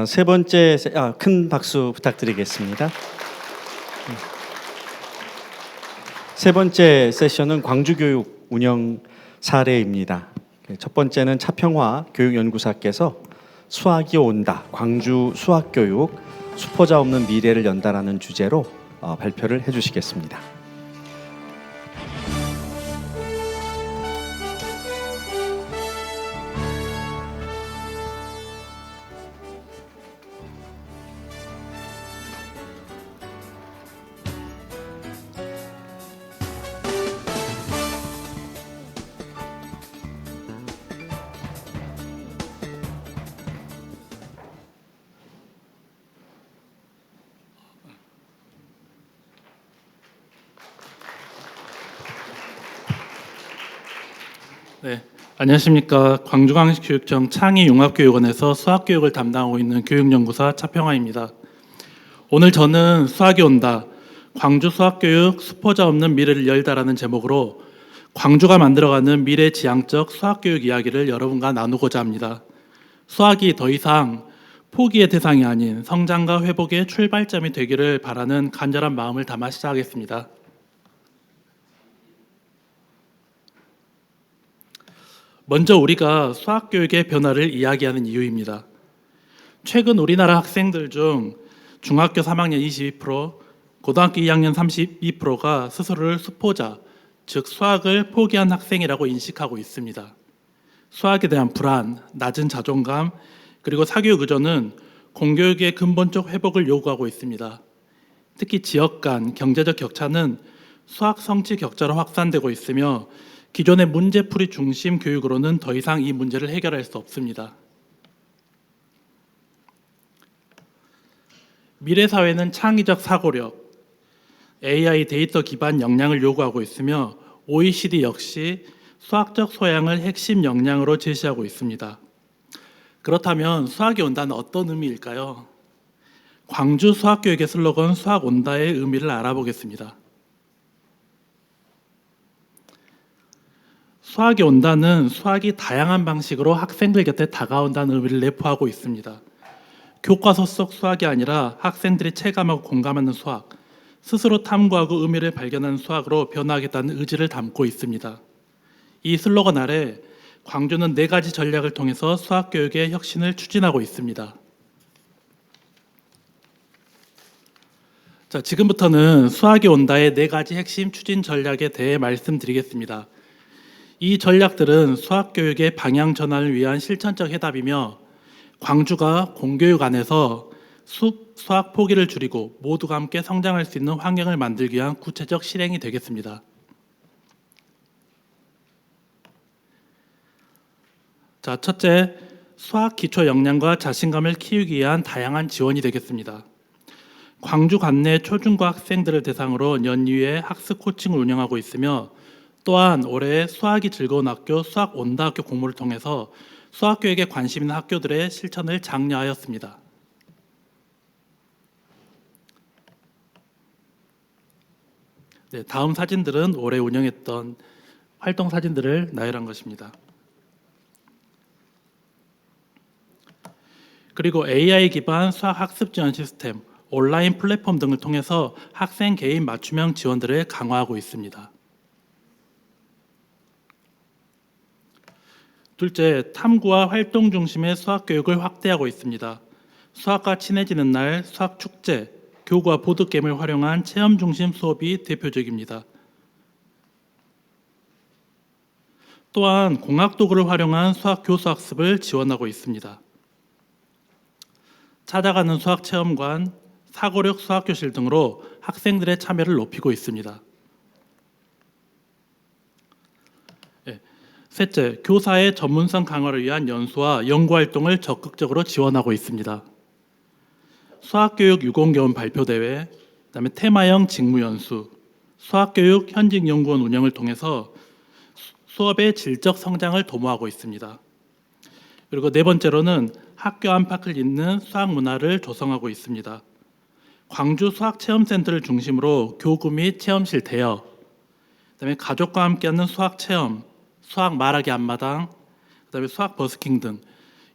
세 번째 큰 박수 부탁드리겠습니다. 세 번째 세션은 광주교육 운영 사례입니다. 첫 번째는 차평화 교육연구사께서 수학이 온다, 광주 수학교육 수포자 없는 미래를 연다라는 주제로 발표를 해주시겠습니다. 네, 안녕하십니까. 광주광역교육청 창의융합교육원에서 수학교육을 담당하고 있는 교육연구사 차평화입니다. 오늘 저는 수학이 온다, 광주 수학교육 수포자 없는 미래를 열다라는 제목으로 광주가 만들어가는 미래지향적 수학교육 이야기를 여러분과 나누고자 합니다. 수학이 더 이상 포기의 대상이 아닌 성장과 회복의 출발점이 되기를 바라는 간절한 마음을 담아 시작하겠습니다. 먼저 우리가 수학교육의 변화를 이야기하는 이유입니다. 최근 우리나라 학생들 중 중학교 3학년 22%, 고등학교 2학년 32%가 스스로를 수포자, 즉 수학을 포기한 학생이라고 인식하고 있습니다. 수학에 대한 불안, 낮은 자존감, 그리고 사교육 의존은 공교육의 근본적 회복을 요구하고 있습니다. 특히 지역 간 경제적 격차는 수학 성취 격차로 확산되고 있으며 기존의 문제풀이 중심 교육으로는 더 이상 이 문제를 해결할 수 없습니다. 미래 사회는 창의적 사고력, AI 데이터 기반 역량을 요구하고 있으며 OECD 역시 수학적 소양을 핵심 역량으로 제시하고 있습니다. 그렇다면 수학이 온다는 어떤 의미일까요? 광주 수학교육의 슬로건 수학 온다의 의미를 알아보겠습니다. 수학이 온다는 수학이 다양한 방식으로 학생들 곁에 다가온다는 의미를 내포하고 있습니다. 교과서 속 수학이 아니라 학생들이 체감하고 공감하는 수학, 스스로 탐구하고 의미를 발견하는 수학으로 변화하겠다는 의지를 담고 있습니다. 이 슬로건 아래 광주는 4가지 전략을 통해서 수학교육의 혁신을 추진하고 있습니다. 자, 지금부터는 수학이 온다의 4가지 핵심 추진 전략에 대해 말씀드리겠습니다. 이 전략들은 수학교육의 방향 전환을 위한 실천적 해답이며 광주가 공교육 안에서 수학 포기를 줄이고 모두가 함께 성장할 수 있는 환경을 만들기 위한 구체적 실행이 되겠습니다. 자, 첫째, 수학 기초 역량과 자신감을 키우기 위한 다양한 지원이 되겠습니다. 광주 관내 초중고 학생들을 대상으로 연이에 학습 코칭을 운영하고 있으며 또한 올해 수학이 즐거운 학교 수학 온다 학교 공모를 통해서 수학교육에 관심 있는 학교들의 실천을 장려하였습니다. 네, 다음 사진들은 올해 운영했던 활동 사진들을 나열한 것입니다. 그리고 AI 기반 수학 학습 지원 시스템, 온라인 플랫폼 등을 통해서 학생 개인 맞춤형 지원들을 강화하고 있습니다. 둘째, 탐구와 활동 중심의 수학 교육을 확대하고 있습니다. 수학과 친해지는 날, 수학 축제, 교구와 보드게임을 활용한 체험 중심 수업이 대표적입니다. 또한 공학 도구를 활용한 수학 교수 학습을 지원하고 있습니다. 찾아가는 수학 체험관, 사고력 수학 교실 등으로 학생들의 참여를 높이고 있습니다. 셋째, 교사의 전문성 강화를 위한 연수와 연구활동을 적극적으로 지원하고 있습니다. 수학교육 유공개원 발표대회, 그다음에 테마형 직무연수, 수학교육 현직연구원 운영을 통해서 수업의 질적 성장을 도모하고 있습니다. 그리고 네 번째로는 학교 안팎을 잇는 수학 문화를 조성하고 있습니다. 광주 수학체험센터를 중심으로 교구 및 체험실 대여, 그다음에 가족과 함께하는 수학 체험, 수학 말하기 앞마당, 그다음에 수학 버스킹 등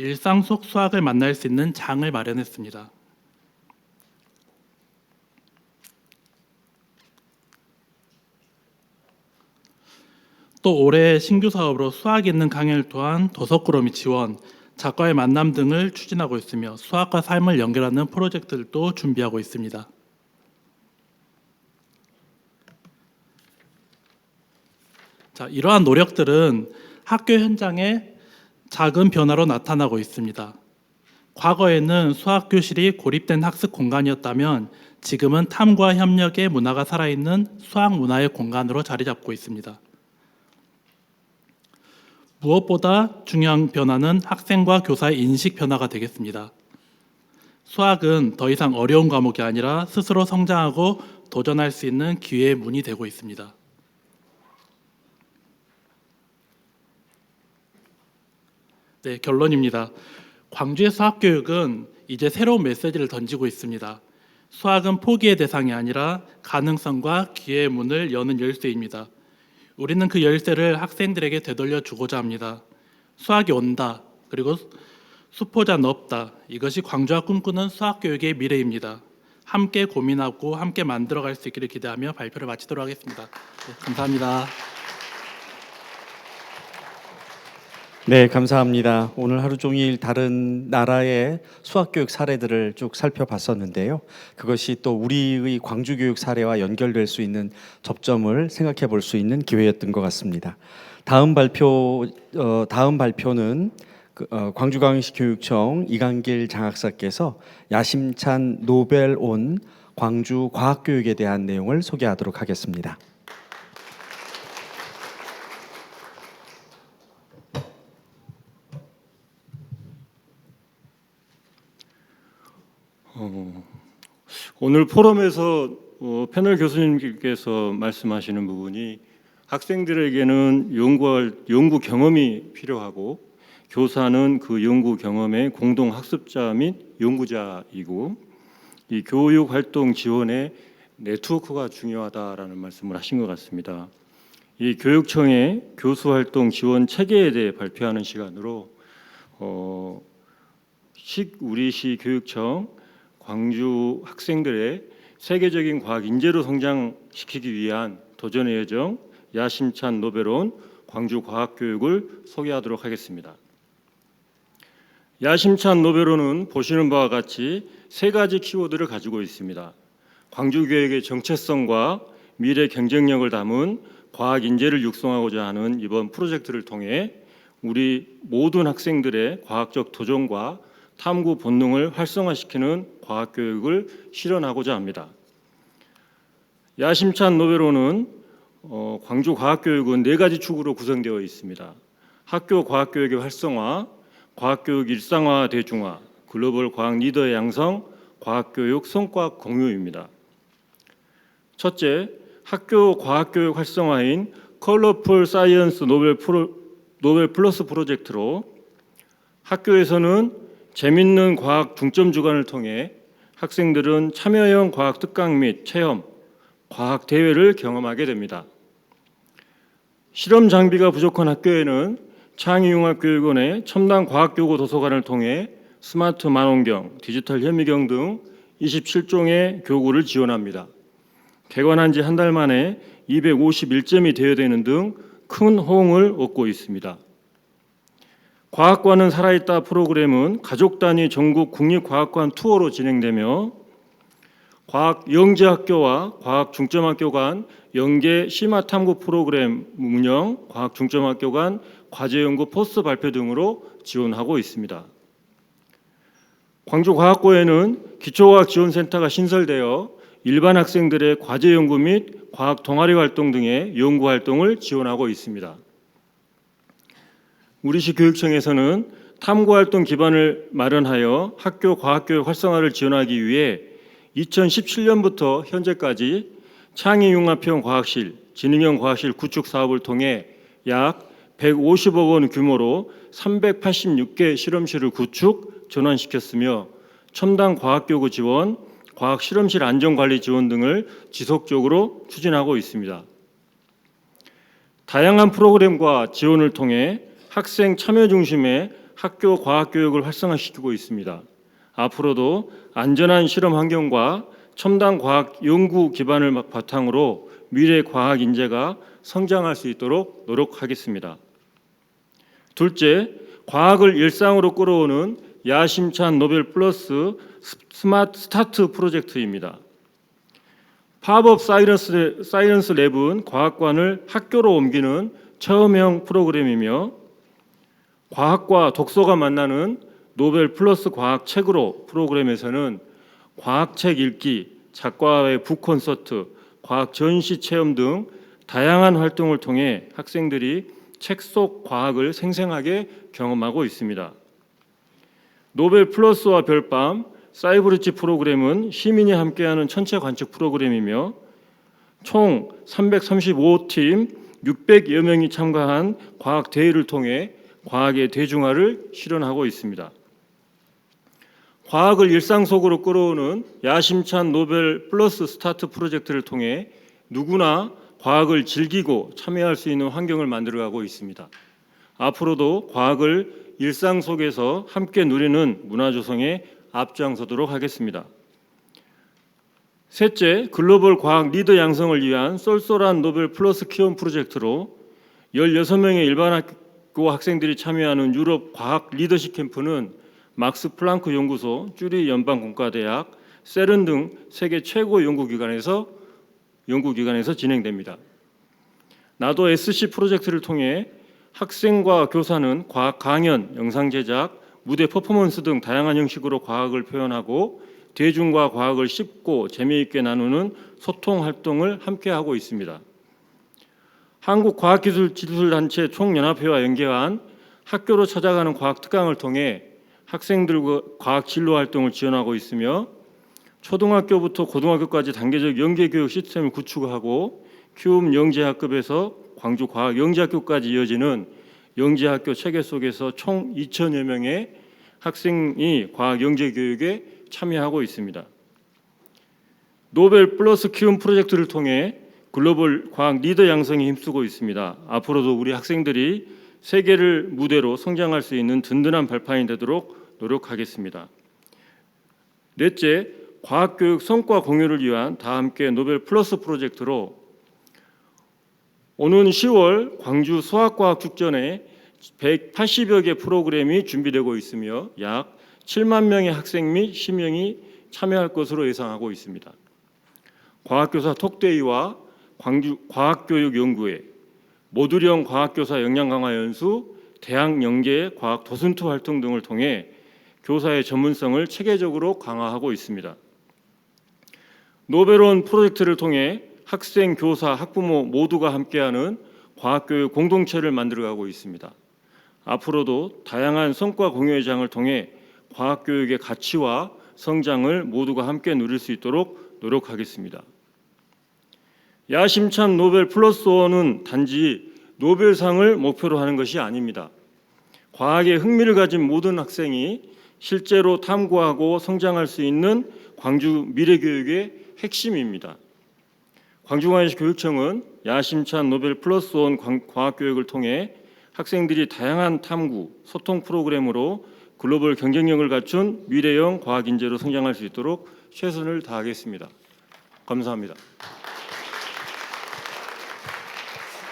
일상 속 수학을 만날 수 있는 장을 마련했습니다. 또 올해 신규 사업으로 수학 있는 강의를 통한 도서꾸러미 지원, 작가의 만남 등을 추진하고 있으며 수학과 삶을 연결하는 프로젝트들도 준비하고 있습니다. 자, 이러한 노력들은 학교 현장에 작은 변화로 나타나고 있습니다. 과거에는 수학 교실이 고립된 학습 공간이었다면 지금은 탐구와 협력의 문화가 살아있는 수학 문화의 공간으로 자리 잡고 있습니다. 무엇보다 중요한 변화는 학생과 교사의 인식 변화가 되겠습니다. 수학은 더 이상 어려운 과목이 아니라 스스로 성장하고 도전할 수 있는 기회의 문이 되고 있습니다. 네, 결론입니다. 광주의 수학교육은 이제 새로운 메시지를 던지고 있습니다. 수학은 포기의 대상이 아니라 가능성과 기회의 문을 여는 열쇠입니다. 우리는 그 열쇠를 학생들에게 되돌려 주고자 합니다. 수학이 온다. 그리고 수포자는 없다. 이것이 광주가 꿈꾸는 수학교육의 미래입니다. 함께 고민하고 함께 만들어갈 수 있기를 기대하며 발표를 마치도록 하겠습니다. 네, 감사합니다. 네, 감사합니다. 오늘 하루 종일 다른 나라의 수학교육 사례들을 쭉 살펴봤었는데요. 그것이 또 우리의 광주교육 사례와 연결될 수 있는 접점을 생각해 볼 수 있는 기회였던 것 같습니다. 다음 발표는 광주광역시 교육청 이강길 장학사께서 야심찬 노벨 온 광주 과학교육에 대한 내용을 소개하도록 하겠습니다. 오늘 포럼에서 패널 교수님께서 말씀하시는 부분이 학생들에게는 연구 경험이 필요하고 교사는 그 연구 경험의 공동 학습자 및 연구자이고 이 교육 활동 지원에 네트워크가 중요하다라는 말씀을 하신 것 같습니다. 이 교육청의 교수 활동 지원 체계에 대해 발표하는 시간으로 우리시 교육청 광주 학생들의 세계적인 과학 인재로 성장시키기 위한 도전의 여정 야심찬 노벨온 광주 과학교육을 소개하도록 하겠습니다. 야심찬 노벨온은 보시는 바와 같이 세 가지 키워드를 가지고 있습니다. 광주교육의 정체성과 미래 경쟁력을 담은 과학 인재를 육성하고자 하는 이번 프로젝트를 통해 우리 모든 학생들의 과학적 도전과 탐구 본능을 활성화시키는 과학교육을 실현하고자 합니다. 야심찬 노벨온은 광주 과학교육은 네 가지 축으로 구성되어 있습니다. 학교 과학교육의 활성화, 과학교육 일상화 대중화, 글로벌 과학 리더의 양성, 과학교육 성과 공유입니다. 첫째, 학교 과학교육 활성화인 컬러풀 사이언스 노벨 플러스 프로젝트로 학교에서는 재밌는 과학 중점 주간을 통해 학생들은 참여형 과학 특강 및 체험, 과학 대회를 경험하게 됩니다. 실험 장비가 부족한 학교에는 창의융합교육원의 첨단 과학교구 도서관을 통해 스마트 만원경, 디지털 현미경 등 27종의 교구를 지원합니다. 개관한 지 한 달 만에 251점이 대여되는 등 큰 호응을 얻고 있습니다. 과학관은 살아있다 프로그램은 가족 단위 전국 국립과학관 투어로 진행되며 과학 영재학교와 과학 중점학교 간 연계 심화 탐구 프로그램 운영, 과학 중점학교 간 과제 연구 포스터 발표 등으로 지원하고 있습니다. 광주과학고에는 기초과학지원센터가 신설되어 일반 학생들의 과제 연구 및 과학 동아리 활동 등의 연구 활동을 지원하고 있습니다. 우리시 교육청에서는 탐구 활동 기반을 마련하여 학교 과학교육 활성화를 지원하기 위해 2017년부터 현재까지 창의융합형 과학실, 지능형 과학실 구축 사업을 통해 약 150억 원 규모로 386개 실험실을 구축, 전환시켰으며 첨단 과학교구 지원, 과학실험실 안전관리 지원 등을 지속적으로 추진하고 있습니다. 다양한 프로그램과 지원을 통해 학생 참여 중심의 학교 과학 교육을 활성화시키고 있습니다. 앞으로도 안전한 실험 환경과 첨단 과학 연구 기반을 바탕으로 미래 과학 인재가 성장할 수 있도록 노력하겠습니다. 둘째, 과학을 일상으로 끌어오는 야심찬 노벨 플러스 스마트 스타트 프로젝트입니다. 팝업 사이언스 랩은 과학관을 학교로 옮기는 체험형 프로그램이며 과학과 독서가 만나는 노벨 플러스 과학 책으로 프로그램에서는 과학책 읽기, 작가와의 북콘서트, 과학 전시 체험 등 다양한 활동을 통해 학생들이 책 속 과학을 생생하게 경험하고 있습니다. 노벨 플러스와 별밤, 사이브리지 프로그램은 시민이 함께하는 천체 관측 프로그램이며 총 335팀 600여 명이 참가한 과학 대회를 통해 과학의 대중화를 실현하고 있습니다. 과학을 일상 속으로 끌어오는 야심찬 노벨 플러스 스타트 프로젝트를 통해 누구나 과학을 즐기고 참여할 수 있는 환경을 만들어가고 있습니다. 앞으로도 과학을 일상 속에서 함께 누리는 문화 조성에 앞장서도록 하겠습니다. 셋째, 글로벌 과학 리더 양성을 위한 쏠쏠한 노벨 플러스 키움 프로젝트로 16명의 일반 학교 학생들이 참여하는 유럽 과학 리더십 캠프는 막스 플랑크 연구소, 쭈리 연방공과대학, 세른 등 세계 최고 연구기관에서 진행됩니다. 나도 SC 프로젝트를 통해 학생과 교사는 과학 강연, 영상 제작, 무대 퍼포먼스 등 다양한 형식으로 과학을 표현하고 대중과 과학을 쉽고 재미있게 나누는 소통 활동을 함께 하고 있습니다. 한국과학기술단체 총연합회와 연계한 학교로 찾아가는 과학 특강을 통해 학생들과 과학 진로 활동을 지원하고 있으며 초등학교부터 고등학교까지 단계적 연계 교육 시스템을 구축하고 키움 영재학급에서 광주 과학 영재학교까지 이어지는 영재학교 체계 속에서 총 2,000여 명의 학생이 과학 영재 교육에 참여하고 있습니다. 노벨 플러스 키움 프로젝트를 통해 글로벌 과학 리더 양성에 힘쓰고 있습니다. 앞으로도 우리 학생들이 세계를 무대로 성장할 수 있는 든든한 발판이 되도록 노력하겠습니다. 넷째, 과학교육 성과 공유를 위한 다함께 노벨 플러스 프로젝트로 오는 10월 광주 수학과학 축전에 180여 개 프로그램이 준비되고 있으며 약 7만 명의 학생 및 시민이 참여할 것으로 예상하고 있습니다. 과학교사 톡데이와 광주 과학교육연구회, 모듈형 과학교사 역량 강화 연수, 대학 연계 과학 도슨트 활동 등을 통해 교사의 전문성을 체계적으로 강화하고 있습니다. 노벨원 프로젝트를 통해 학생, 교사, 학부모 모두가 함께하는 과학교육 공동체를 만들어가고 있습니다. 앞으로도 다양한 성과 공유의 장을 통해 과학교육의 가치와 성장을 모두가 함께 누릴 수 있도록 노력하겠습니다. 야심찬 노벨 플러스 원은 단지 노벨상을 목표로 하는 것이 아닙니다. 과학에 흥미를 가진 모든 학생이 실제로 탐구하고 성장할 수 있는 광주 미래교육의 핵심입니다. 광주광역시 교육청은 야심찬 노벨 플러스 원 과학교육을 통해 학생들이 다양한 탐구, 소통 프로그램으로 글로벌 경쟁력을 갖춘 미래형 과학인재로 성장할 수 있도록 최선을 다하겠습니다. 감사합니다.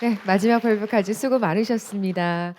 네, 마지막 발표까지 수고 많으셨습니다.